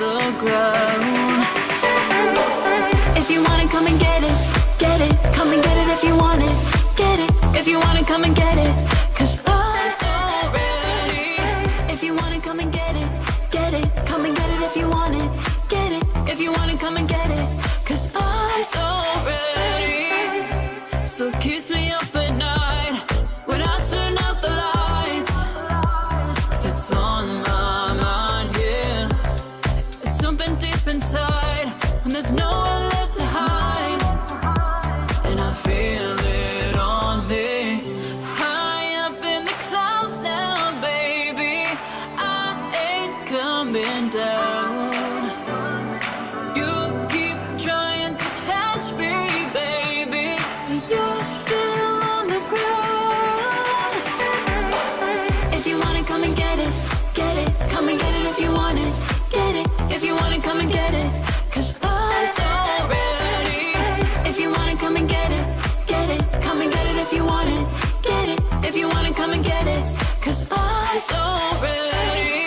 the ground. If you want it, come and get it, get it. Come and get it if you want it, get it. If you want it, come and get it, 'cause I'm so ready. If you want it, come and get it, get it. Come and get it if you want it, get it. If you want it, come and get it, 'cause I'm so ready. So kiss me up at night when I turn out the lights, 'cause it's on my mind, yeah. It's something deep inside when there's nowhere left to hide, and I feel it on me. High up in the clouds now, baby, I ain't coming down. You keep trying to catch me, baby, but you're still on the ground. If you want it, come and get it, get it. Come and get it if you want it, get it. If you want it, come and get it, 'cause I'm so ready. If you want it, come and get it, get it. Come and get it if you want it, get it. If you want it, come and get it, 'cause I'm so ready.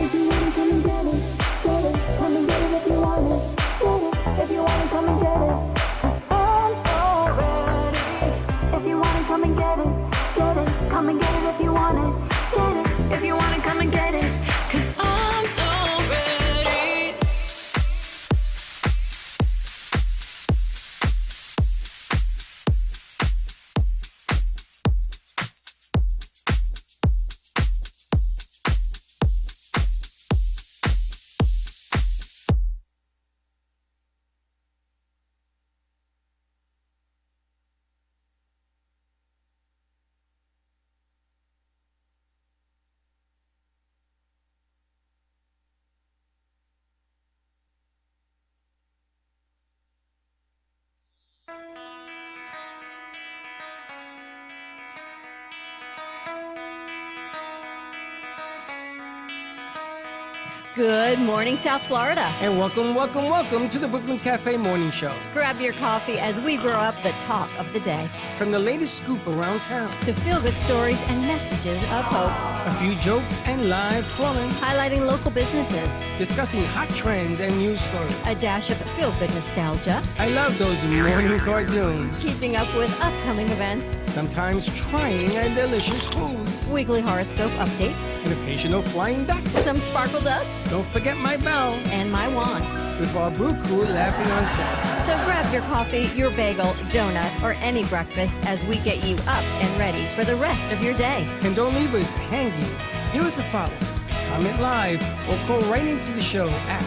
If you want it, come and get it, get it. Come and get it if you want it, get it. If you want it, come and get it, 'cause I'm so ready. If you want it, come and get it, get it. Come and get it if you want it, get it. If you want it, come and get it, 'cause I'm so ready. Good morning, South Florida. And welcome to the Brooklyn Cafe Morning Show. Grab your coffee as we grow up the talk of the day. From the latest scoop around town, To feel-good stories and messages of hope. a few jokes and live calling, Highlighting local businesses. discussing hot trends and news stories. A dash of feel-good nostalgia. I love those morning cartoons. Keeping up with upcoming events. Sometimes trying and delicious foods. Weekly horoscope updates. An occasional flying duck. Some sparkle dust. Don't forget my bell. And my wand. With our brew crew laughing on set. So grab your coffee, your bagel, donut, or any breakfast as we get you up and ready for the rest of your day. And don't leave us hanging. Give us a follow. Comment live or call right into the show at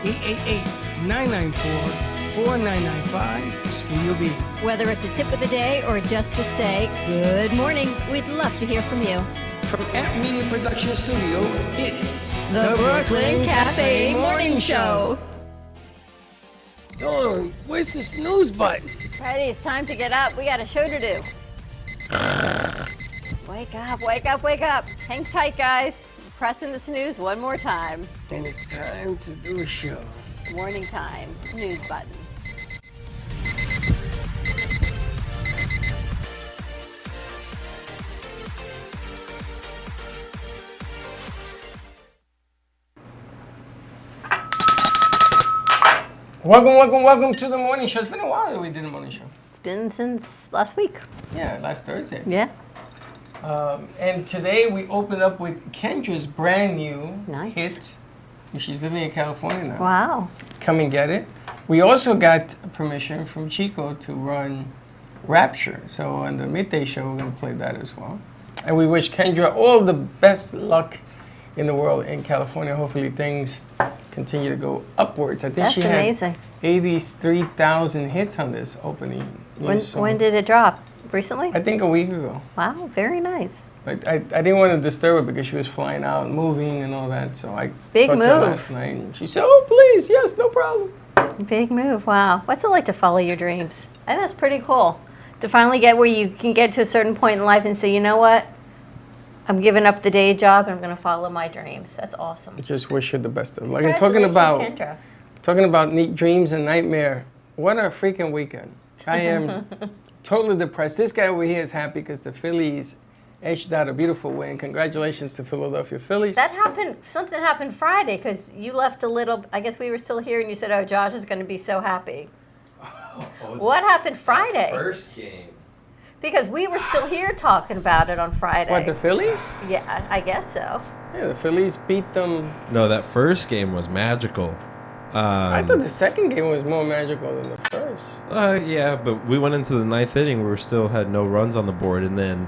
888-994-4995 Studio B. Whether it's a tip of the day or just to say good morning, we'd love to hear from you. From Amp Media Production Studio, it's The Brooklyn Cafe Morning Show. Oh, where's the snooze button? Freddie, it's time to get up. We got a show to do. Wake up, wake up, wake up. Hang tight, guys. Pressing the snooze one more time. And it's time to do a show. Morning time, snooze button. Welcome to the morning show. It's been a while that we did a morning show. It's been since last week. Yeah, last Thursday. Yeah. And today we open up with Kendra's brand new Nice. hit. She's living in California now. Wow. Come and get it. We also got permission from Chico to run Rapture. So on the midday show, we're going to play that as well. And we wish Kendra all the best luck in the world in California. Hopefully things continue to go upwards. I think That's she had amazing. 83,000 hits on this opening. When did it drop? Recently? I think a week ago. Wow, very nice. I didn't want to disturb her because she was flying out and moving and all that. So I Big talked to her move. last night and she said, "Oh, please, yes, no problem." Big move, wow. What's it like to follow your dreams? I think that's pretty cool. To finally get where you can get to a certain point in life and say, you know what? I'm giving up the day job and I'm going to follow my dreams. That's awesome. I just wish her the best of luck. And Congratulations, Kendra. talking about neat dreams and nightmare. What a freaking weekend! I am totally depressed. This guy over here is happy because the Phillies edged out a beautiful win. Congratulations to Philadelphia Phillies. That happened, something happened Friday because you left a little, I guess we were still here and you said, oh, Josh is going to be so happy. What happened Friday? First game. Because we were still here talking about it on Friday. What, the Phillies? Yeah, I guess so. Yeah, the Phillies beat them. No, that first game was magical. I thought the second game was more magical than the first. Yeah, but we went into the ninth inning where we still had no runs on the board, and then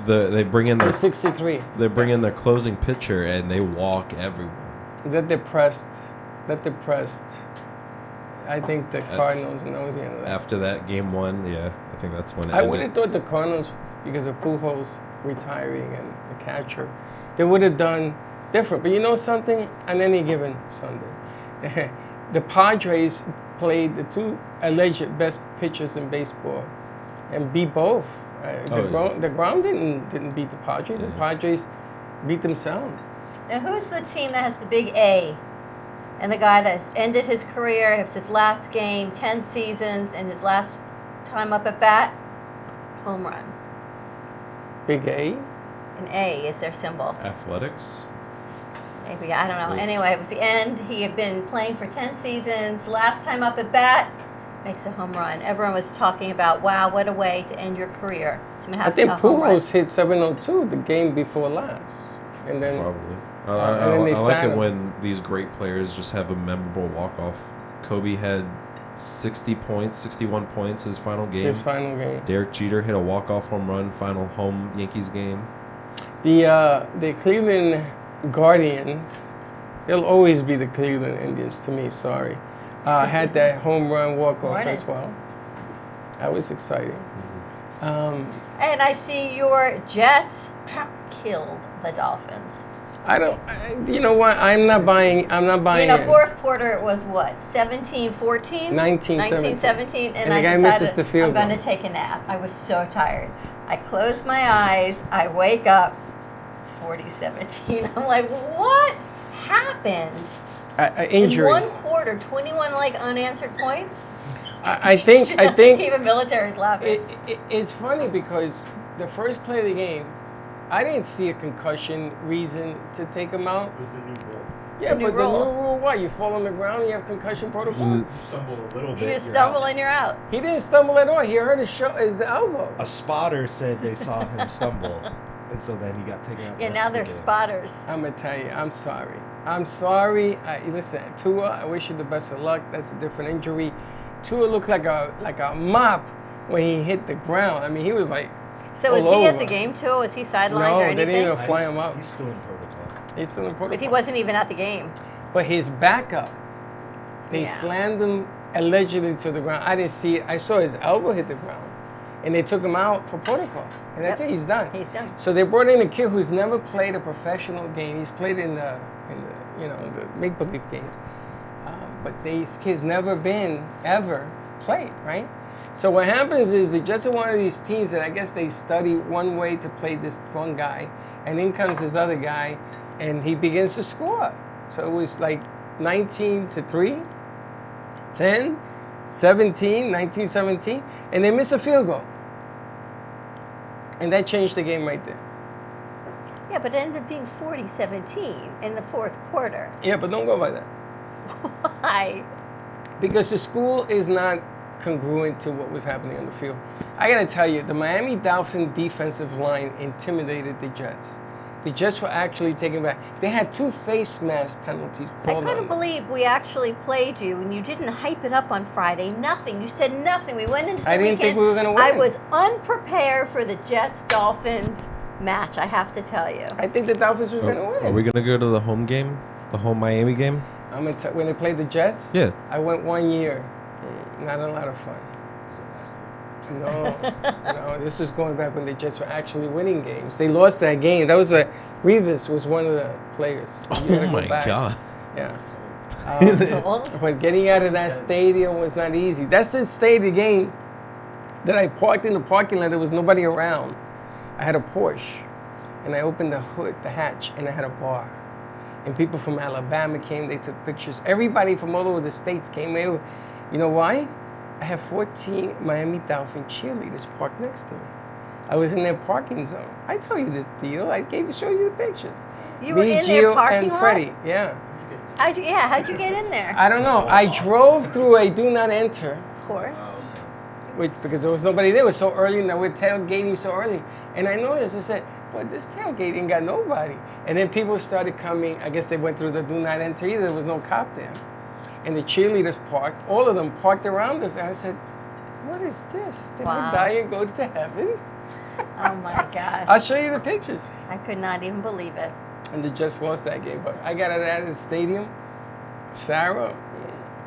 they bring in It their was 63. they bring in their closing pitcher and they walk everyone. That depressed. I think the Cardinals knows the end of that. After that game one, yeah, I think that's when it I ended. would have thought the Cardinals, because of Pujols retiring and the catcher, they would have done different. But you know something? On any given Sunday, the Padres played the two alleged best pitchers in baseball and beat both. The ground didn't beat the Padres. The Padres beat themselves. Now, who's the team that has the big A? And the guy that's ended his career, it's his last game, 10 seasons, and his last time up at bat, home run. Big A? An A is their symbol. Athletics. Maybe, I don't know. Anyway, it was the end. He had been playing for 10 seasons. Last time up at bat, makes a home run. Everyone was talking about, wow, what a way to end your career. To have I think a home run. Pujols hit 702 the game before last. And then Probably. and then they I like signed it him. when these great players just have a memorable walk-off. Kobe had 60 points, 61 points his final game. his final game. Derek Jeter hit a walk-off home run, final home Yankees game. The Cleveland Guardians, they'll always be the Cleveland Indians to me, sorry. Had that home run walk-off Morning. as well. That was exciting. And I see your Jets killed the Dolphins. You know what? I'm not buying You know, it. fourth quarter it was what, 17-14? 19-17. And And the I guy decided misses the field I'm going goal. to take a nap. I was so tired. I close my eyes. I wake up. It's 40-17. I'm like, what happened? Injuries. In one quarter, 21 like unanswered points. I think Even military's laughing. it's funny because the first play of the game, I didn't see a concussion reason to take him out. It was the new rule. Yeah, new but rule. the new rule, what? You fall on the ground, you have concussion protocol? You stumble a little bit. You just you're stumble out. and you're out. He didn't stumble at all. He hurt his elbow. A spotter said they saw him stumble, and so then he got taken out. the Yeah, rest now of the they're game. spotters. I'm going to tell you, I'm sorry. Listen, Tua, I wish you the best of luck. That's a different injury. Tua looked like a mop when he hit the ground. I mean, he was like, So was all he at over. the game too? Was he sidelined No, or they anything? didn't even fly him He's- up. He's still in protocol. He's still in protocol. But he wasn't even at the game. But his backup, they Yeah. slammed him allegedly to the ground. I didn't see it. I saw his elbow hit the ground. And they took him out for protocol. And that's Yep. it, he's done. He's done. So they brought in a kid who's never played a professional game. He's played in the the make-believe games. But these kids never been ever played, right? So what happens is the Jets are one of these teams that I guess they study one way to play this one guy, and in comes this other guy, and he begins to score. So it was like 19-3, 10, 17, 19-17, and they miss a field goal. And that changed the game right there. Yeah, but it ended up being 40-17 in the fourth quarter. Yeah, but don't go by that. Why? Because the school is not congruent to what was happening on the field. I gotta tell you, the Miami Dolphin defensive line intimidated the Jets. The Jets were actually taken back. They had 2 face mask penalties I called couldn't on them. believe we actually played you and you didn't hype it up on Friday. Nothing. You said nothing. We went into the I didn't weekend. think we were gonna win. I was unprepared for the Jets-Dolphins match, I have to tell you. I think the Dolphins were gonna win. Are we gonna go to the home game, the home Miami game? When they played the Jets, Yeah. I went 1 year. Not a lot of fun. No, this was going back when the Jets were actually winning games. They lost that game. That was Revis was one of the players. You gotta Oh go my back. God. Yeah. Well, But getting out of that stadium was not easy. That's the stadium game that I parked in the parking lot. There was nobody around. I had a Porsche, and I opened the hood, the hatch, and I had a bar. And people from Alabama came. They took pictures. Everybody from all over the states came. You know why? I have 14 Miami Dolphin cheerleaders parked next to me. I was in their parking zone. I told you this deal. I show you the pictures. You were Me, in their Gio, parking and lot? Freddie. Yeah. How'd you get in there? I don't know. I drove through a do not enter, Of course. because there was nobody there. It was so early, and we're tailgating so early. And I noticed, I said, boy, this tailgate ain't got nobody. And then people started coming. I guess they went through the do not enter either. There was no cop there. And the cheerleaders parked, all of them parked around us. And I said, what is this? Did Wow. I die and go to heaven? Oh my gosh. I'll show you the pictures. I could not even believe it. And they just lost that game. But I got out of the stadium. Sarah,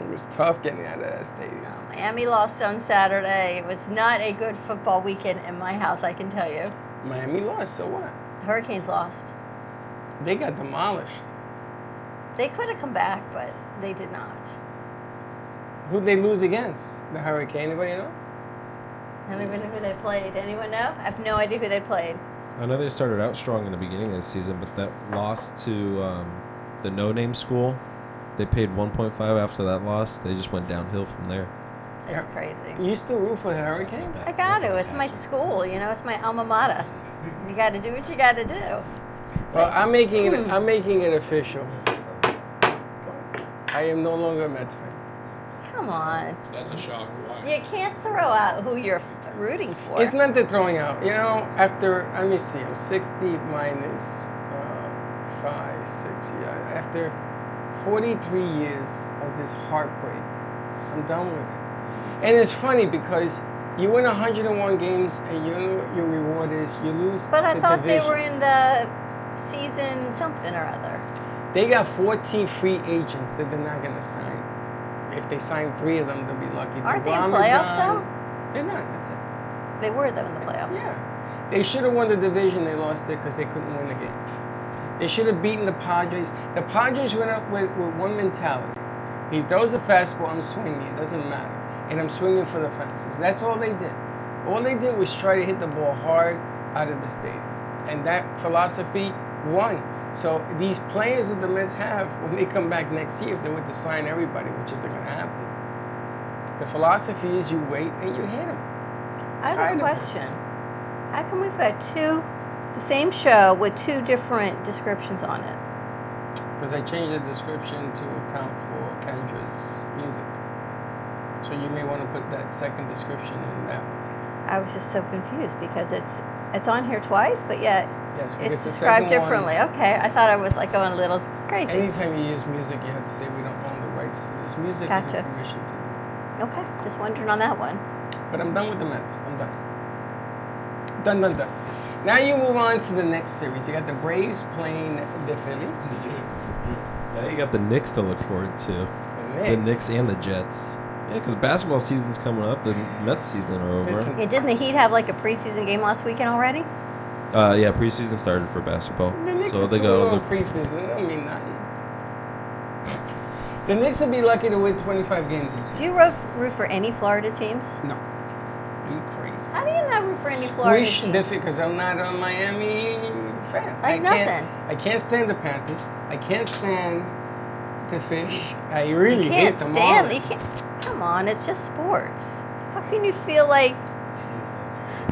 it was tough getting out of that stadium. Miami lost on Saturday. It was not a good football weekend in my house, I can tell you. Miami lost, so what? Hurricanes lost. They got demolished. They could have come back, but they did not. Who'd they lose against? The Hurricane, anybody know? I don't even know who they played. Anyone know? I have no idea who they played. I know they started out strong in the beginning of the season, but that loss to the no-name school, they paid 1.5 after that loss. They just went downhill from there. It's crazy. You used to root for the Hurricanes? I got to. It's my school. You know, it's my alma mater. You got to do what you got to do. Well, I'm making it official. I am no longer a Mets fan. Come on. That's a shock. Why? You can't throw out who you're rooting for. It's not the throwing out. You know, after, let me see, I'm 60 minus 5, 6 years. After 43 years of this heartbreak, I'm done with it. And it's funny because you win 101 games and you know what your reward is. You lose But I the thought division. they were in the season something or other. They got 14 free agents that they're not going to sign. If they sign 3 of them, they'll be lucky. Aren't they in DeGrom is playoffs, gone. They're not. That's it. They were, though, in the playoffs. Yeah. They should have won the division. They lost it because they couldn't win the game. They should have beaten the Padres. The Padres went up with one mentality. He throws a fastball, I'm swinging. It doesn't matter. And I'm swinging for the fences. That's all they did. All they did was try to hit the ball hard out of the stadium. And that philosophy won. So these players that the Mets have, when they come back next year, if they were to sign everybody, which isn't going to happen, the philosophy is you wait and you hit them. I have Tired a of it. question. How come we've got the same show with 2 different descriptions on it? Because I changed the description to account for Kendra's music. So you may want to put that second description in that one. I was just so confused because it's on here twice, but yet Yes, because it's the described second differently. one, Okay, I thought I was like going a little crazy. anytime you use music, you have to say we don't own the rights to this music. We Gotcha. have permission to do it. Okay, just wondering on that one. But I'm done with the Mets. I'm done. Done. Now you move on to the next series. You got the Braves playing the Phillies. Now you got the Knicks to look forward to. The Knicks and the Jets. Yeah, because basketball season's coming up. The Mets season are over. Listen. Yeah, didn't the Heat have like a preseason game last weekend already? Yeah, preseason started for basketball. The Knicks So are they 2-0 go in to preseason. It don't mean nothing. The Knicks will be lucky to win 25 games this Do year. you root for any Florida teams? No. Are you crazy? How do you not root for any Florida Squish teams? because I'm not a Miami fan. Like I can't stand the Panthers. I can't stand the Fish. I really hate Can't the stand. Marlins. You can't. Come on, it's just sports. How can you feel like?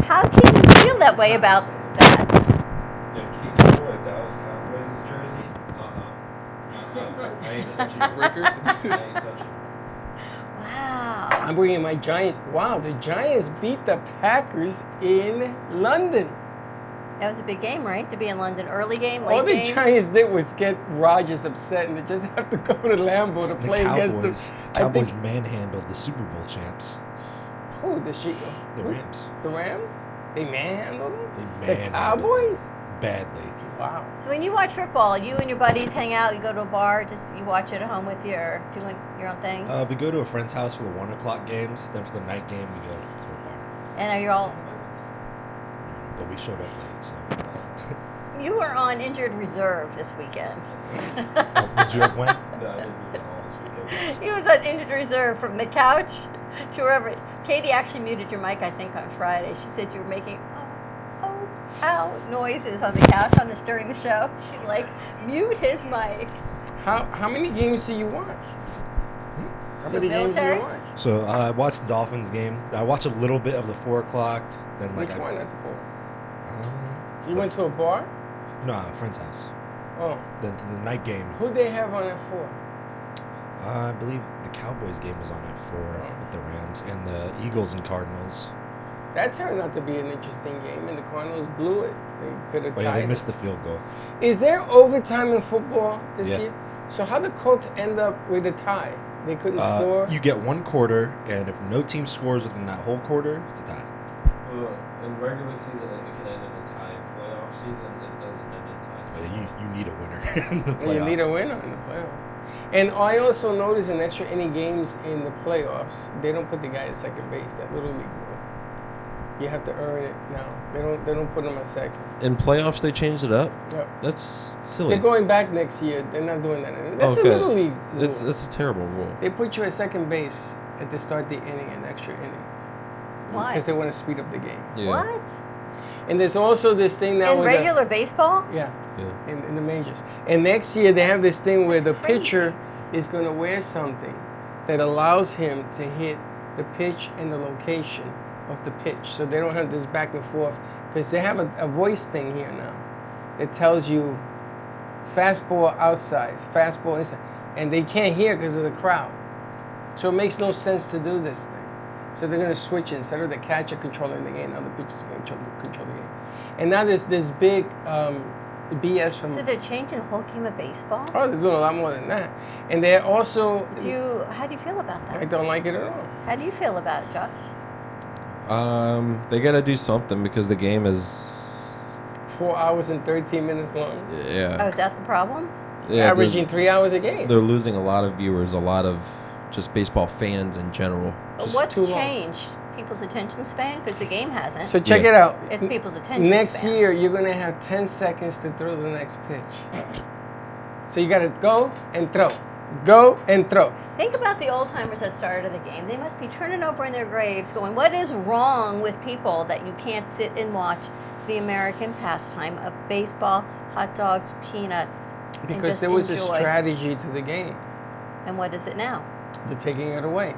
How can you feel that way about that? Dallas Cowboys jersey? I ain't touching Breaker. Wow. I'm bringing my Giants. Wow, the Giants beat the Packers in London. That was a big game, right? To be in London, early game, late All the game. Giants did was get Rodgers upset, and they just have to go to Lambeau to The play against Cowboys the. manhandled the Super Bowl champs, Who? The the Rams. The Rams? They manhandled them? They The manhandled Cowboys? badly. Wow. So when you watch football, you and your buddies hang out. You go to a bar. Just you watch it at home with your doing your own thing. We go to a friend's house for the 1 o'clock games. Then for the night game, we go to a bar. And are you all? But we showed up late, so. You were on injured reserve this weekend. Would you have went? No, I didn't even all this weekend. He was on injured reserve from the couch to wherever. Katie actually muted your mic, I think, on Friday. She said you were making ow noises on the couch during the show. She's like, mute his mic. How many games do you watch? How The many games do you military? watch? So I watched the Dolphins game. I watched a little bit of the 4 o'clock. Then Which one at the 4? You went to a bar? No, a friend's house. Oh. Then to the night game. Who they have on at 4? I believe the Cowboys game was on at 4 with the Rams and the Eagles and Cardinals. That turned out to be an interesting game, and the Cardinals blew it. They could have But yeah, tied they it. missed the field goal. Is there overtime in football this Yeah. year? So how the Colts end up with a tie? They couldn't score? You get one quarter, and if no team scores within that whole quarter, it's a tie. Well, in regular season, it can end in a tie. In playoff season, it doesn't end in ties. You need a winner in the And playoffs. you need a winner in the playoffs. And I also noticed in extra inning games in the playoffs, they don't put the guy at second base. That little league rule. You have to earn it now. They don't put him at second. In playoffs, they changed it up. Yep. That's silly. They're going back next year. They're not doing that anymore. That's Okay. a little league rule. It's a terrible rule. They put you at second base at the start of the inning in extra innings. Why? Because they want to speed up the game. Yeah. What? And there's also this thing now In with regular baseball? yeah, Yeah. in the majors. And next year they have this thing where the Crazy. pitcher is going to wear something that allows him to hit the pitch and the location of the pitch. So they don't have this back and forth because they have a voice thing here now that tells you fastball outside, fastball inside. And they can't hear because of the crowd. So it makes no sense to do this thing. So they're going to switch it. Instead of the catcher controlling the game, now the pitcher's going to control the game. And now there's this big BS from... So they're changing the whole game of baseball? Oh, they're doing a lot more than that. And they're also... How do you feel about I that? don't like it at all. How do you feel about it, Josh? They gotta do something because the game is. 4 hours and 13 minutes long. Oh, Yeah. is that the problem? Yeah. Averaging 3 hours a game. They're losing a lot of viewers, a lot of just baseball fans in general. Just What's too long. changed? People's attention span? Because the game hasn't. So check Yeah. it out. It's people's attention Next span. year, you're going to have 10 seconds to throw the next pitch. So you got to go and throw. Go and throw. Think about the old timers that started the game. They must be turning over in their graves going, what is wrong with people that you can't sit and watch the American pastime of baseball, hot dogs, peanuts, and Because just there was enjoy? a strategy to the game. And what is it now? They're taking it away.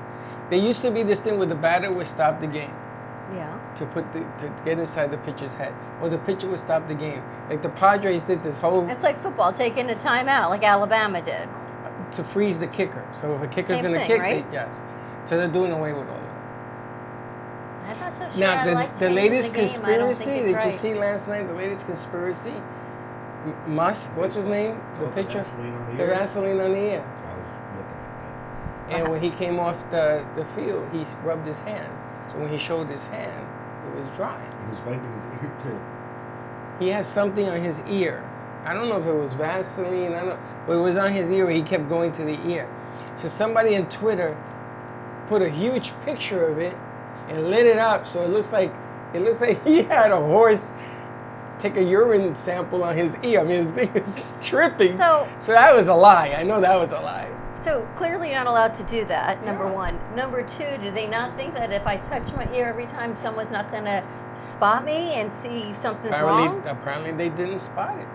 There used to be this thing where the batter would stop the game Yeah. to get inside the pitcher's head, or the pitcher would stop the game. Like the Padres did this whole It's like football taking a timeout, like Alabama did. to freeze the kicker. So if a kicker's Same going to thing, kick, right? yes. So they're doing away with all of that. I'm not so sure Now I like the changing latest the game. I don't conspiracy, think did it's you right. see last night? The latest conspiracy. Musk, what's his name? The Oh, the pitcher, Vaseline on the the ear? Vaseline on the ear. I was looking at And when he came off the field, he rubbed his hand. So when he showed his hand, it was dry. that. He was wiping his ear too. He has something on his ear. I don't know if it was Vaseline, I don't know, but it was on his ear. He kept going to the ear. So somebody on Twitter put a huge picture of it and lit it up, so it looks like he had a horse take a urine sample on his ear. I mean, the thing is tripping. So- that was a lie. I know that was a lie. So clearly you're not allowed to do that, number Yeah. one. Number two, do they not think that if I touch my ear every time, someone's not going to spot me and see if something's wrong? Apparently they didn't spot it.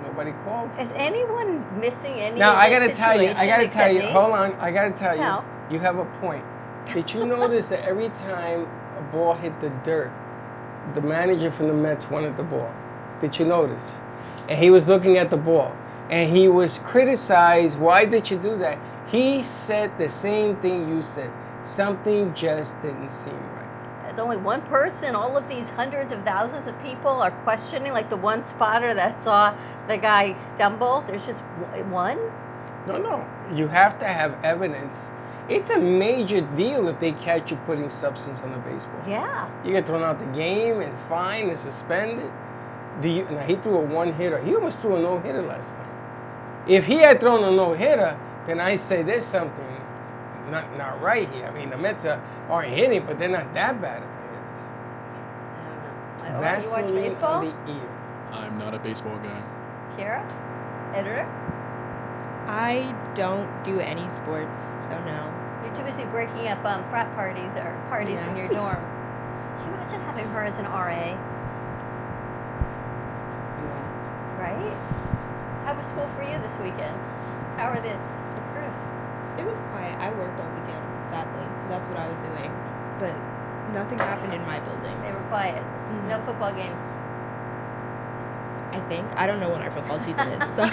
Nobody called. Is anyone missing any Now of I this gotta tell you, situation except me? hold on, I gotta tell Tell. you have a point. Did you notice that every time a ball hit the dirt, the manager from the Mets wanted the ball? Did you notice? And he was looking at the ball, and he was criticized. Why did you do that? He said the same thing you said. Something just didn't seem right. There's only one person. All of these hundreds of thousands of people are questioning, like the one spotter that saw the guy stumble. There's just one? No. You have to have evidence. It's a major deal if they catch you putting substance on the baseball. Yeah. You get thrown out the game and fined and suspended. Now he threw a one-hitter. He almost threw a no-hitter last night. If he had thrown a no-hitter, then I say there's something not right here. I mean, the Mets aren't hitting, but they're not that bad of I don't know. hitters. You watch Vaseline baseball? on the ear. I'm not a baseball guy. Kira? Editor? I don't do any sports, so no. You're too busy breaking up frat parties or parties in Yeah. your dorm. Can you imagine having her as an RA? Right? How was school for you this weekend? How are the crew? It was quiet. I worked all weekend, sadly, so that's what I was doing. But nothing happened in my buildings. They were quiet. No football games. I think. I don't know when our football season is. So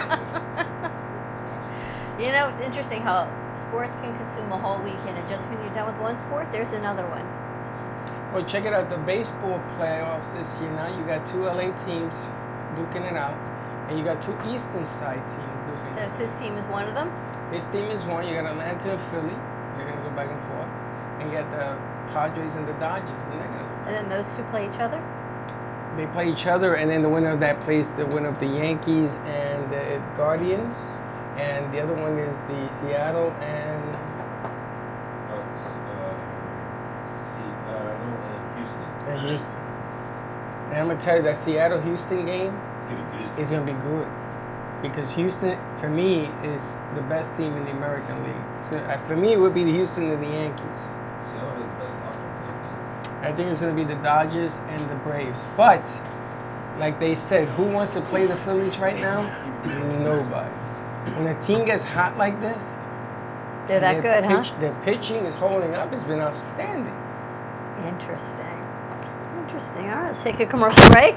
You know, it's interesting how sports can consume a whole weekend, and just when you're done with one sport, there's another one. Well, check it out. The baseball playoffs this year now, you got 2 LA teams duking it out, and you got 2 Eastern side teams duking it out. So his team is one of them. His team is one. You got Atlanta and Philly. They're going to go back and forth. And you got the Padres and the Dodgers. And they're going to go. And then those two play each other. They play each other, and then the winner of that plays the winner of the Yankees and the Guardians. And the other one is the Seattle and Houston. And I'm going to tell you that Seattle-Houston game It's gonna be good. is going to be good. Because Houston, for me, is the best team in the American League. So, for me, it would be the Houston and the Yankees. Seattle has the best offensive. I think it's going to be the Dodgers and the Braves. But, like they said, who wants to play the Phillies right now? Nobody. When a team gets hot like this, They're that good, huh? Their pitching is holding up. It's been outstanding. Interesting. All right, let's take a commercial break.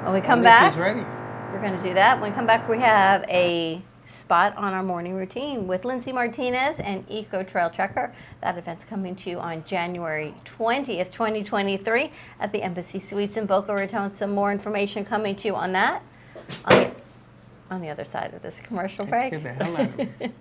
When we come back, He's ready. we're going to do that. When we come back, we have a spot on our morning routine with Lindsay Martinez and Eco Trail Checker. That event's coming to you on January 20th, 2023 at the Embassy Suites in Boca Raton. Some more information coming to you on that on the other side of this commercial break. Let's get the hell out of it.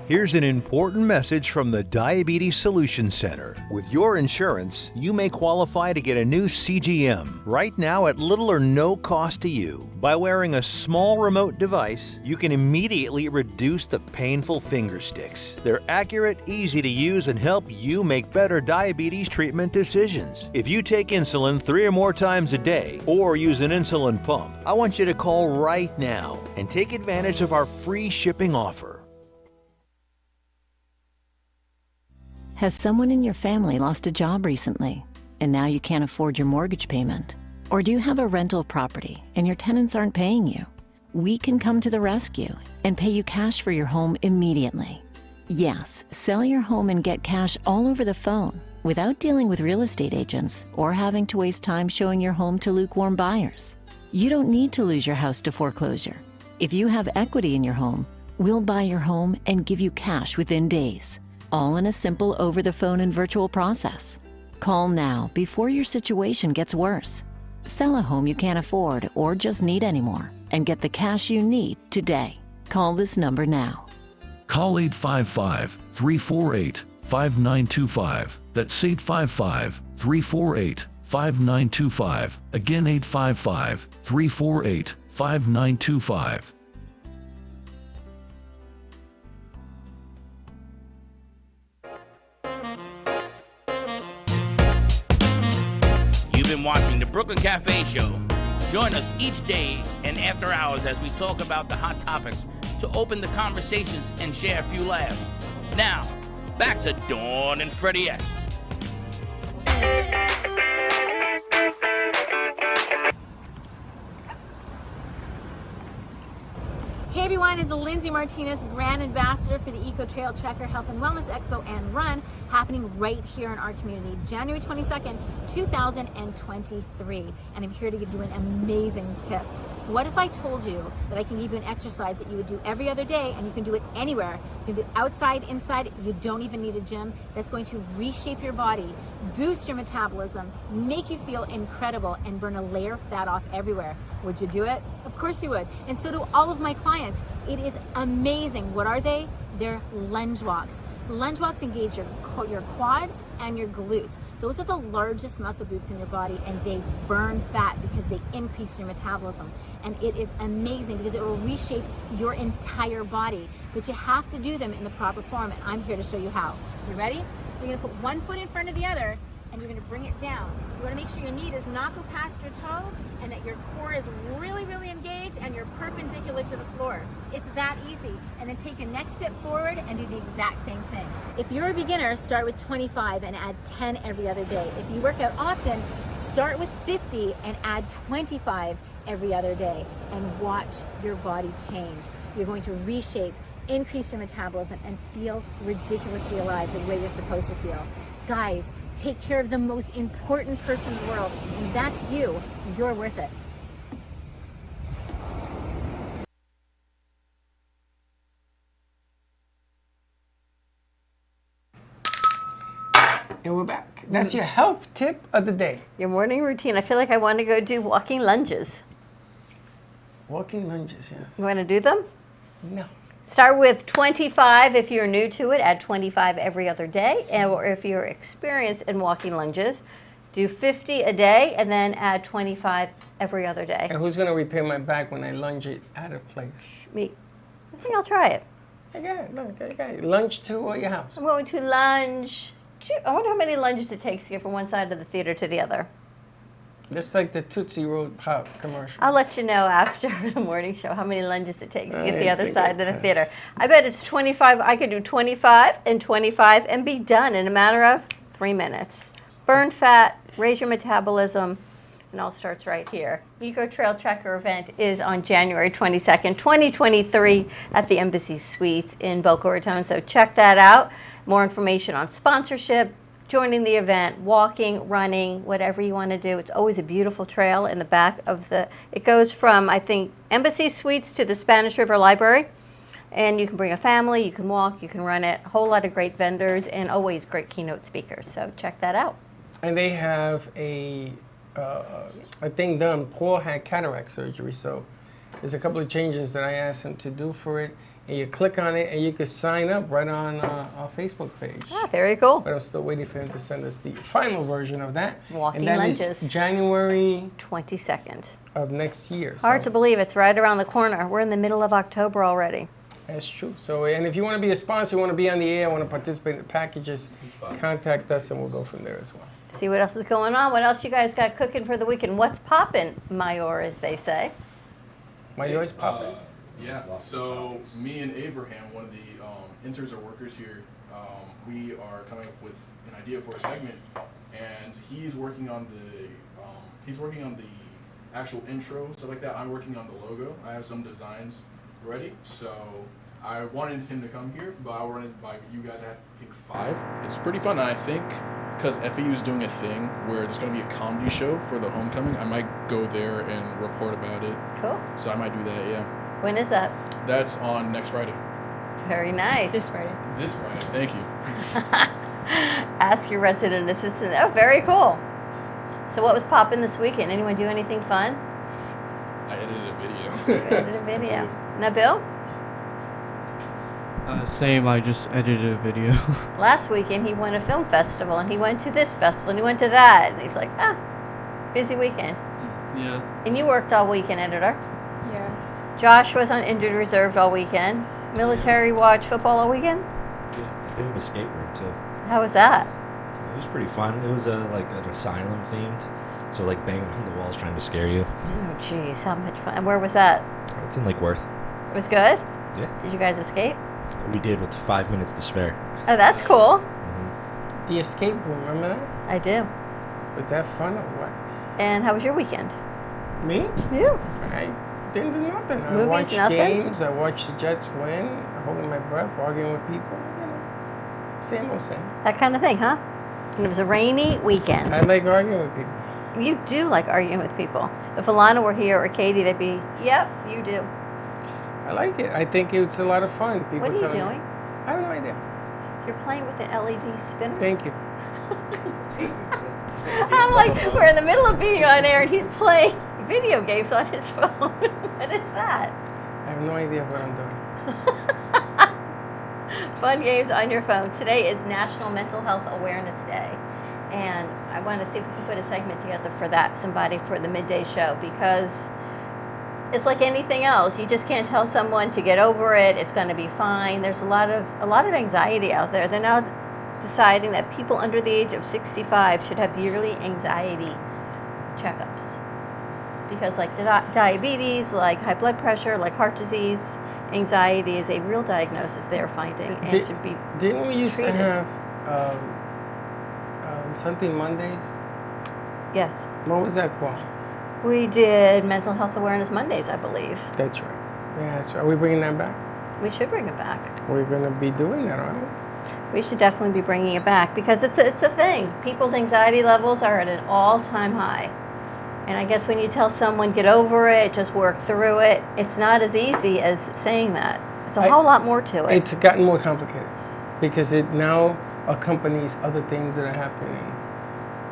Here's an important message from the Diabetes Solutions Center. With your insurance, you may qualify to get a new CGM right now at little or no cost to you. By wearing a small remote device, you can immediately reduce the painful finger sticks. They're accurate, easy to use, and help you make better diabetes treatment decisions. If you take insulin 3 or more times a day or use an insulin pump, I want you to call right now and take advantage of our free shipping offer. Has someone in your family lost a job recently, and now you can't afford your mortgage payment? Or do you have a rental property and your tenants aren't paying you? We can come to the rescue and pay you cash for your home immediately. Yes, sell your home and get cash all over the phone without dealing with real estate agents or having to waste time showing your home to lukewarm buyers. You don't need to lose your house to foreclosure. If you have equity in your home, we'll buy your home and give you cash within days. All in a simple over-the-phone and virtual process. Call now before your situation gets worse. Sell a home you can't afford or just need anymore and get the cash you need today. Call this number now. Call 855-348-5925. That's 855-348-5925. Again, 855-348-5925. You've been watching the Brooklyn Cafe Show. Join us each day and after hours as we talk about the hot topics to open the conversations and share a few laughs. Now, back to Dawn and Freddie S. Hey everyone, it's Lindsay Martinez, Brand Ambassador for the Eco Trail Checker Health and Wellness Expo and Run, happening right here in our community, January 22nd, 2023. And I'm here to give you an amazing tip. What if I told you that I can give you an exercise that you would do every other day and you can do it anywhere? You can do it outside, inside, you don't even need a gym. That's going to reshape your body, boost your metabolism, make you feel incredible, and burn a layer of fat off everywhere. Would you do it? Of course you would. And so do all of my clients. It is amazing. What are they? They're lunge walks. Lunge walks engage your quads and your glutes. Those are the largest muscle groups in your body, and they burn fat because they increase your metabolism. And it is amazing because it will reshape your entire body. But you have to do them in the proper form, and I'm here to show you how. You ready? So you're gonna put one foot in front of the other, and you're gonna bring it down. You wanna make sure your knee does not go past your toe, and that your core is really, really engaged, and you're perpendicular to the floor. It's that easy. And then take a next step forward and do the exact same thing. If you're a beginner, start with 25 and add 10 every other day. If you work out often, start with 50 and add 25 every other day, and watch your body change. You're going to reshape, increase your metabolism, and feel ridiculously alive the way you're supposed to feel. Guys, take care of the most important person in the world, and that's you. You're worth it. And we're back. That's your health tip of the day. Your morning routine. I feel like I want to go do walking lunges. Walking lunges, yeah. You want to do them? No. Start with 25 if you're new to it. Add 25 every other day. Or if you're experienced in walking lunges, do 50 a day and then add 25 every other day. And who's going to repair my back when I lunge it out of place? Me. I think I'll try it. Okay, look, okay. Lunge to your house. I'm going to lunge. I wonder how many lunges it takes to get from one side of the theater to the other. Just like the Tootsie Roll Pop commercial. I'll let you know after the morning show how many lunges it takes to get the I other think side it of the theater. I bet it's 25. I could do 25 and 25 and be done in a matter of 3 minutes. Burn fat, raise your metabolism, and all starts right here. Eco Trail Trekker event is on January 22nd, 2023 at the Embassy Suites in Boca Raton. So check that out. More information on sponsorship, joining the event, walking, running, whatever you want to do. It's always a beautiful trail in the back of the, it goes from, I think, Embassy Suites to the Spanish River Library. And you can bring a family, you can walk, you can run it. A whole lot of great vendors and always great keynote speakers. So check that out. And they have a thing done. Paul had cataract surgery, so there's a couple of changes that I asked him to do for it. And you click on it, and you can sign up right on our Facebook page. Ah, very cool. But I'm still waiting for him to send us the final version of that. Walking and that lunges. is January 22nd. of next year. Hard to believe it's right around the corner. We're in the middle of October already. That's true. So, and if you want to be a sponsor, you want to be on the air, want to participate in the packages, contact us, and we'll go from there as well. See what else is going on. What else you guys got cooking for the weekend? What's poppin', Mayor, as they say? Mayor's popping. Yeah, so me and Abraham, one of the interns or workers here, we are coming up with an idea for a segment, and he's working on the actual intro, stuff like that. I'm working on the logo. I have some designs ready, so I wanted him to come here, but I wanted by you guys. I think 5. It's pretty fun, and I think because FAU is doing a thing where there's going to be a comedy show for the homecoming, I might go there and report about it. Cool. So I might do that. Yeah. When is that? That's on next Friday. Very nice. This Friday. This Friday, thank you. Ask your resident assistant. Oh, very cool. So what was popping this weekend? Anyone do anything fun? I edited a video. You edited a video. Now, Bill? Same, I just edited a video. Last weekend he won a film festival, and he went to this festival, and he went to that. And he was like, busy weekend. Yeah. And you worked all weekend, editor. Yeah. Josh was on injured reserve all weekend. Military watch football all weekend. I did an escape room too. How was that? It was pretty fun. It was like an asylum themed, so like banging on the walls trying to scare you. Oh, jeez, how much fun. And where was that? It's in Lake Worth. It was good? Yeah. Did you guys escape? We did with 5 minutes to spare. Oh, that's cool. The escape room, remember that? I do. Was that fun or what? And how was your weekend? Me? You. I didn't do nothing. I Movies, watched nothing? games. I watched the Jets win. Holding my breath, arguing with people. You know, same old same. That kind of thing, huh? And it was a rainy weekend. I like arguing with people. You do like arguing with people. If Alana were here or Katie, they'd be, yep, you do. I like it. I think it's a lot of fun. People What are you tell me- doing? I have no idea. You're playing with an LED spinner? Thank you. I'm like, we're in the middle of being on air and he's playing video games on his phone. What is that? I have no idea what I'm doing. Fun games on your phone. Today is National Mental Health Awareness Day. And I want to see if we can put a segment together for that, somebody for the midday show, because it's like anything else. You just can't tell someone to get over it. It's going to be fine. There's a lot of anxiety out there. They're now deciding that people under the age of 65 should have yearly anxiety checkups, because like diabetes, like high blood pressure, like heart disease, anxiety is a real diagnosis they're finding and should be Didn't we used treated. to have something Mondays? Yes. What was that called? We did Mental Health Awareness Mondays, I believe. That's right. Yeah, that's right. Are we bringing that back? We should bring it back. We're going to be doing that, aren't we? We should definitely be bringing it back because it's a thing. People's anxiety levels are at an all-time high. And I guess when you tell someone, get over it, just work through it, it's not as easy as saying that. There's a whole lot more to it. It's gotten more complicated because it now accompanies other things that are happening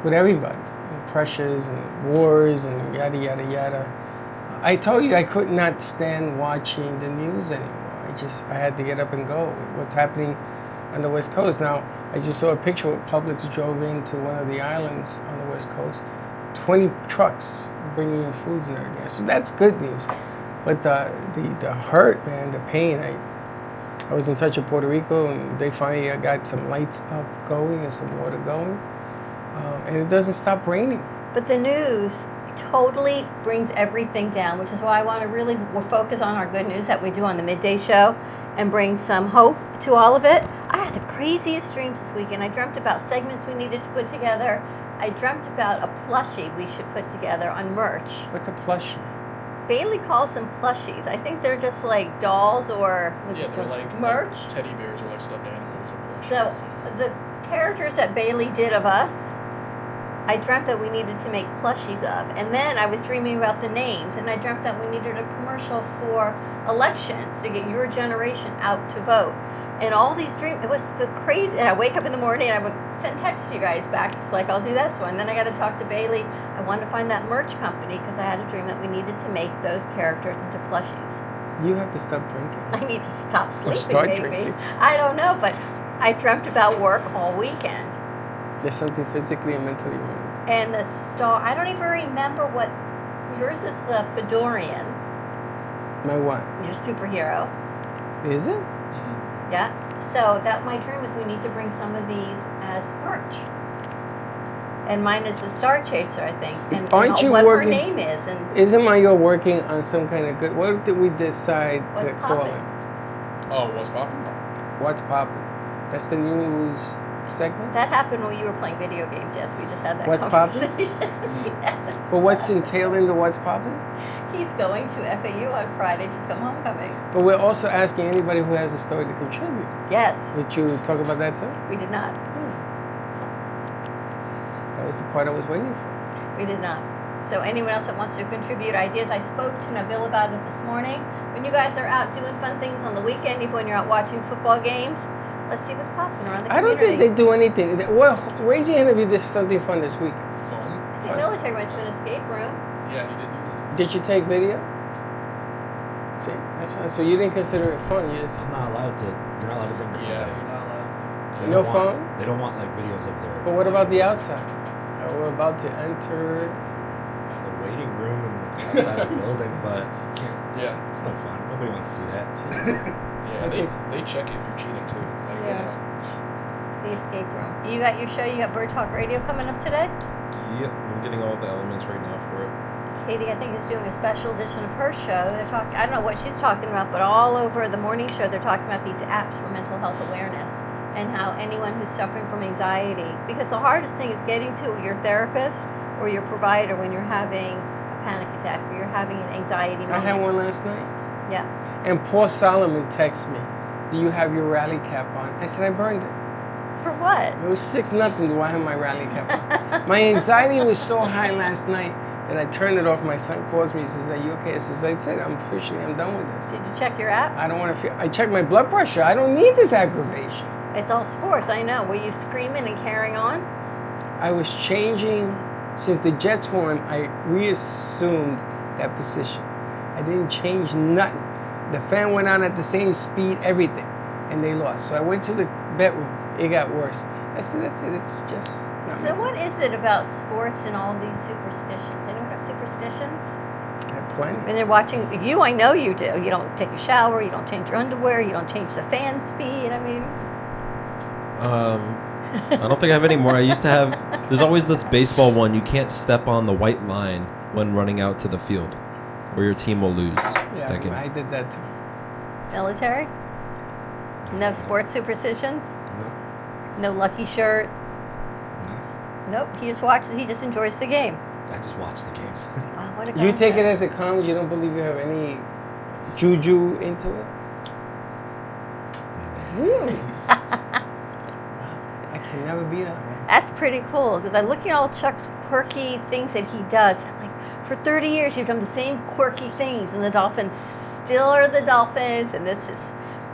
with everybody. Pressures and wars and yada, yada, yada. I told you I could not stand watching the news anymore. I had to get up and go. What's happening on the West Coast. Now, I just saw a picture where Publix drove into one of the islands on the West Coast. 20 trucks bringing in foods and everything. So that's good news. But the hurt, man, the pain. I was in touch with Puerto Rico, and they finally got some lights up going and some water going. And it doesn't stop raining. But the news totally brings everything down, which is why I want to really focus on our good news that we do on the midday show and bring some hope to all of it. I had the craziest dreams this weekend. I dreamt about segments we needed to put together. I dreamt about a plushie we should put together on merch. What's a plushie? Bailey calls them plushies. I think they're just like dolls or They're like merch. Like teddy bears or like stuffed animals or plushies. So the characters that Bailey did of us, I dreamt that we needed to make plushies of. And then I was dreaming about the names, and I dreamt that we needed a commercial for elections to get your generation out to vote. And all these dreams, it was the crazy. And I wake up in the morning and I would send texts to you guys back. It's like, I'll do this one. Then I got to talk to Bailey. I wanted to find that merch company because I had a dream that we needed to make those characters into plushies. You have to stop drinking. I need to stop sleeping, start maybe. drinking. I don't know, but I dreamt about work all weekend. There's something physically and mentally wrong. And the star, I don't even remember what, yours is the Fedorian, My what? your superhero. Is it? Yeah. So that my dream is we need to bring some of these as merch. And mine is the Star Chaser, I think. And Aren't you what working? her name is. And Isn't Mario working on some kind of good? What did we decide to What's call Poppin'? it? Oh, what's poppin'? What's poppin'? That's the news segment. that happened when you were playing video games. Yes, we just had that What's poppin'? conversation. Yes. But what's entailed into what's poppin'? He's going to FAU on Friday to film Homecoming. But we're also asking anybody who has a story to contribute. Yes, Did you talk about that too? we did not. That was the part I was waiting for. We did not. So anyone else that wants to contribute ideas, I spoke to Nabil about it this morning. When you guys are out doing fun things on the weekend, even when you're out watching football games, let's see what's popping around the I don't community. think they do anything. Well, raise your hand if you did something fun this week. Fun? I think military went to an escape room. Yeah, he did do that. Did you take video? See, that's fine. So you didn't consider it fun. You just, You're not allowed to bring your phone. Yeah. You're not allowed They No don't want- phone? They don't want like videos of their but what about the outside? We're about to enter. the waiting room and the outside of the building, but Yeah. it's no fun. Nobody wants to see that. Yeah, Okay. they check if you're cheating too. Like, Yeah. The escape room. You got your show, you got Bird Talk Radio coming up today? Yep, I'm getting all the elements right now for it. Katie, I think, is doing a special edition of her show. They're talking, I don't know what she's talking about, but all over the morning show, they're talking about these apps for mental health awareness and how anyone who's suffering from anxiety, because the hardest thing is getting to your therapist or your provider when you're having a panic attack or you're having an anxiety moment. I had one last night. Yeah. And Paul Solomon texted me, "Do you have your rally cap on?" I said, "I burned it." For what? It was 6-0. Do I have my rally cap on? My anxiety was so high last night that I turned it off. My son calls me. He says, "Are you okay?" I says, "I said, I'm done with this. Did you check your app? I don't want to feel." I checked my blood pressure. I don't need this aggravation. It's all sports, I know. Were you screaming and carrying on? I was changing since the Jets won. I reassumed that position. I didn't change nothing. The fan went on at the same speed, everything, and they lost. So I went to the bedroom. It got worse. I said, "That's it. It's just." not So meant to what is it about sports and all these superstitions? Anyone have superstitions? be. I have plenty. When they're watching you, I know you do. You don't take a shower, you don't change your underwear, you don't change the fan speed. I mean, I don't think I have any more. I used to have. There's always this baseball one. You can't step on the white line when running out to the field, or your team will lose. Yeah, That game. I did that too. military? No sports superstitions? No. No lucky shirt? No. Nope. He just watches, he just enjoys the game. I just watch the game. Wow, what a You take it concept. as it comes. You don't believe you have any juju into it. Really? can never be that way. That's pretty cool because I'm looking at all Chuck's quirky things that he does. And I'm like, for 30 years, you've done the same quirky things, and the Dolphins still are the Dolphins. And this is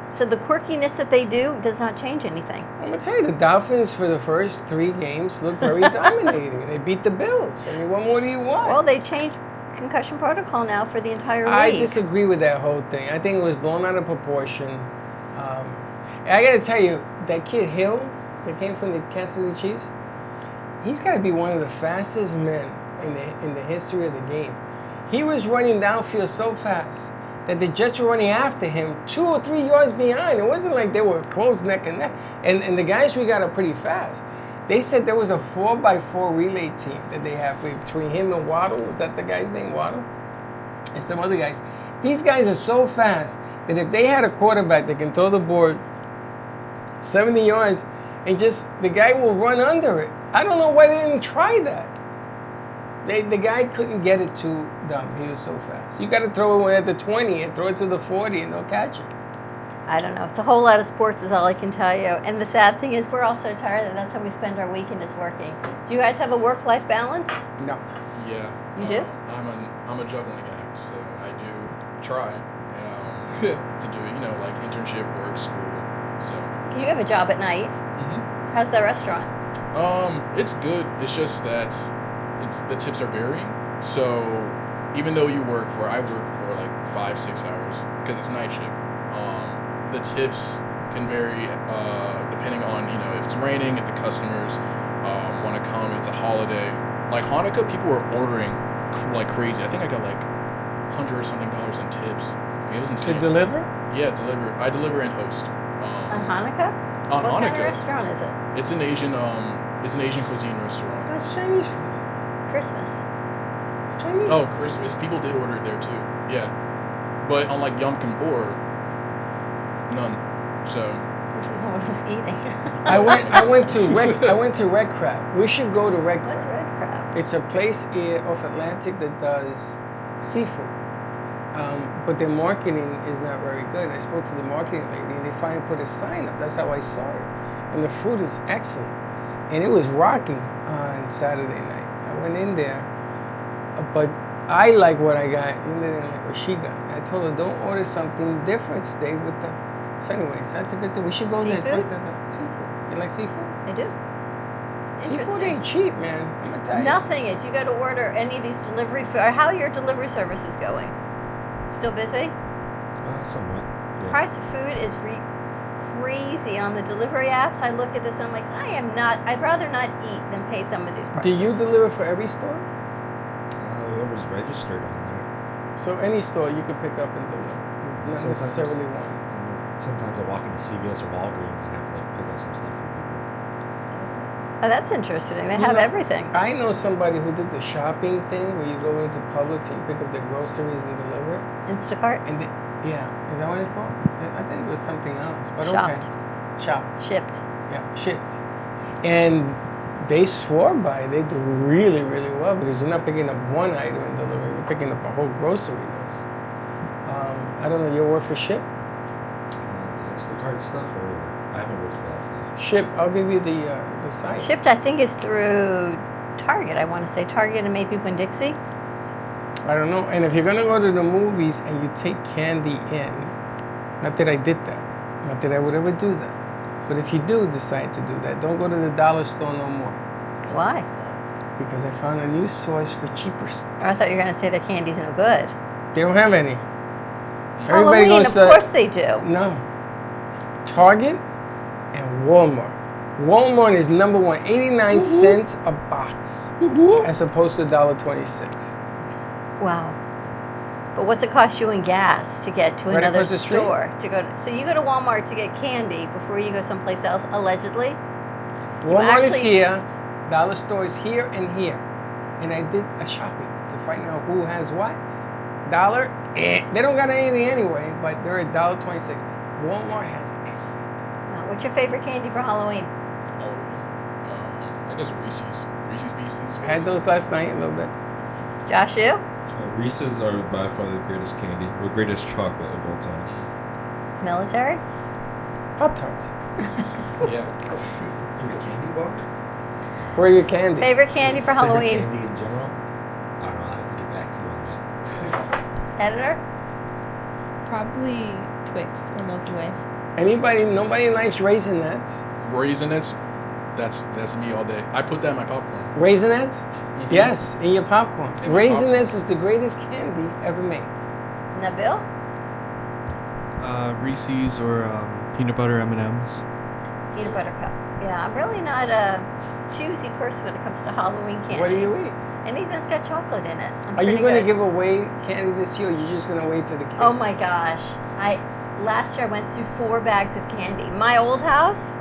so the quirkiness that they do does not change anything. I'm gonna tell you, the Dolphins for the first 3 games looked very dominating. They beat the Bills. I mean, what more do you want? Well, they changed concussion protocol now for the entire league. I disagree with that whole thing. I think it was blown out of proportion. And I gotta tell you, that kid Hill that came from the Kansas City Chiefs, he's gotta be one of the fastest men in the history of the game. He was running downfield so fast that the Jets were running after him 2 or 3 yards behind. It wasn't like they were close neck and neck. And the guys we got are pretty fast. They said there was a 4x4 relay team that they have between him and Waddle. Was that the guy's name, Waddle? And some other guys. These guys are so fast that if they had a quarterback that can throw the board 70 yards and just the guy will run under it. I don't know why they didn't try that. The guy couldn't get it to them. He was so fast. You got to throw it at the 20 and throw it to the 40 and they'll catch it. I don't know. It's a whole lot of sports is all I can tell you. And the sad thing is we're all so tired that that's how we spend our weekend is working. Do you guys have a work-life balance? No. Yeah. You do? I'm a juggling act, so I do try to do, like internship, work, school. So. 'Cause you have a job at night. Mm-hmm. How's the restaurant? It's good. It's just that the tips are varying. So even though I work for like 5-6 hours because it's night shift. The tips can vary depending on, if it's raining, if the customers want to come, if it's a holiday. Like Hanukkah, people were ordering like crazy. I think I got like $100 or something in tips. It was insane. To deliver? Yeah, deliver. I deliver and host. On Hanukkah? On what Hanukkah. What kind of restaurant is it? It's an Asian cuisine restaurant. That's Chinese food. Christmas. It's Chinese. Oh, Christmas. People did order it there too. Yeah. But on like Yom Kippur, none. So. This is what I was eating. I went to Red Crab. We should go to Red Crab. What's Red Crab? It's a place off Atlantic that does seafood. But their marketing is not very good. I spoke to the marketing lady and they finally put a sign up. That's how I saw it. And the food is excellent. And it was rocking on Saturday night. I went in there, but I like what I got. You didn't like what she got. I told her, don't order something different. Stay with the... So anyways, that's a good thing. We should go there. Talk to the seafood. You like seafood? I do. Seafood ain't cheap, man. I'm going to tell you. Nothing is. You got to order any of these delivery food. Or how are your delivery services going? Still busy? Somewhat. Yeah. Price of food is crazy on the delivery apps. I look at this and I'm like, I'd rather not eat than pay some of these prices. Do you deliver for every store? Whoever's registered on there. So any store you could pick up and deliver, not necessarily one. Sometimes I walk into CVS or Walgreens and have to pick up some stuff for people. Oh, that's interesting. They have everything. I know somebody who did the shopping thing where you go into Publix and you pick up the groceries and deliver it. Instacart? And is that what it's called? I think it was something else, but Shopped. okay. Shopped. Shipped. Yeah, shipped. And they swore by it. They do really, really well because you're not picking up one item and delivering. You're picking up a whole grocery list. I don't know, your word for ship? Instacart stuff, or I haven't worked for that stuff. Ship, I'll give you the site. Shipped, I think, is through Target. I want to say Target and maybe Winn-Dixie. I don't know. And if you're gonna go to the movies and you take candy in, not that I did that, not that I would ever do that, but if you do decide to do that, don't go to the dollar store no more. Why? Because I found a new source for cheaper stuff. I thought you were going to say their candy's no good. They don't have any. Halloween, of course they do. No. Target and Walmart. Walmart is number one, 89 cents a box, as opposed to $1.26. Wow. But what's it cost you in gas to get to Right another across the street. store? So you go to Walmart to get candy before you go someplace else, allegedly? Walmart is here, dollar store is here and here. And I did a shopping to find out who has what. Dollar, they don't got anything anyway, but they're $1.26. Walmart has everything. What's your favorite candy for Halloween? I guess Reese's. Reese's Pieces. I had those last night a little bit. Josh, you? Reese's are by far the greatest candy, or greatest chocolate of all time. Military? Pop-Tarts. Yeah. Favorite candy bar? For your candy. Favorite candy for Favorite Halloween? candy in general? I don't know. I'll have to get back to you on that. Editor? Probably Twix or Milky Way. Nobody likes Raisinets. Raisinets, that's me all day. I put that in my popcorn. Raisinets? Mhm. Yes, in your popcorn. In my Raisinets is the greatest candy ever made. Nabil? Reese's or peanut butter M&Ms. Peanut butter cup. Yeah, I'm really not a choosy person when it comes to Halloween candy. What do you eat? Anything that's got chocolate in it. I'm Are you pretty going to good. give away candy this year, or are you just going to wait till the kids? Oh my gosh. Last year I went through 4 bags of candy. My old house,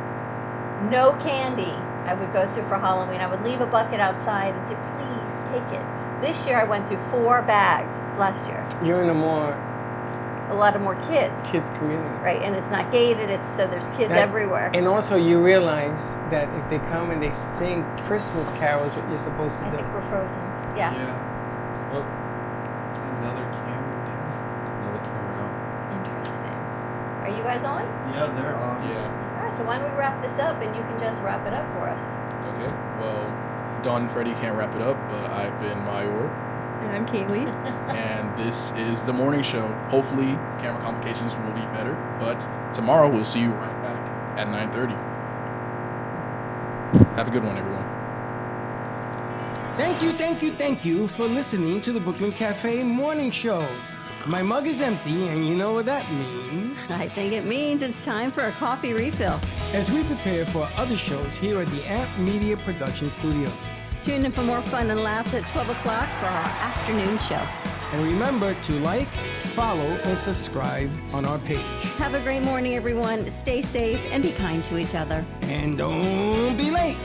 no candy I would go through for Halloween. I would leave a bucket outside and say, please take it. This year I went through 4 bags last year. You're in A lot of more kids. kids community. Right, and it's not gated, so there's kids That- everywhere. And also, you realize that if they come and they sing Christmas carols, what you're supposed to I do. think we're frozen. Yeah. Oh, Another camera down. another camera out. Interesting. Are you guys on? Yeah, they're on. Yeah. All right, so why don't we wrap this up and you can just wrap it up for us. Okay. Well, Don and Freddie can't wrap it up, but I've been Mayor, And I'm Kaylee. and this is the morning show. Hopefully, camera complications will be better, but tomorrow we'll see you right back at 9:30. Have a good one, everyone. Thank you for listening to the Brooklyn Cafe Morning Show. My mug is empty, and you know what that means. I think it means it's time for a coffee refill. As we prepare for other shows here at the Amp Media Production Studios. Tune in for more fun and laughs at 12 o'clock for our afternoon show. And remember to like, follow, and subscribe on our page. Have a great morning, everyone. Stay safe and be kind to each other. And don't be late.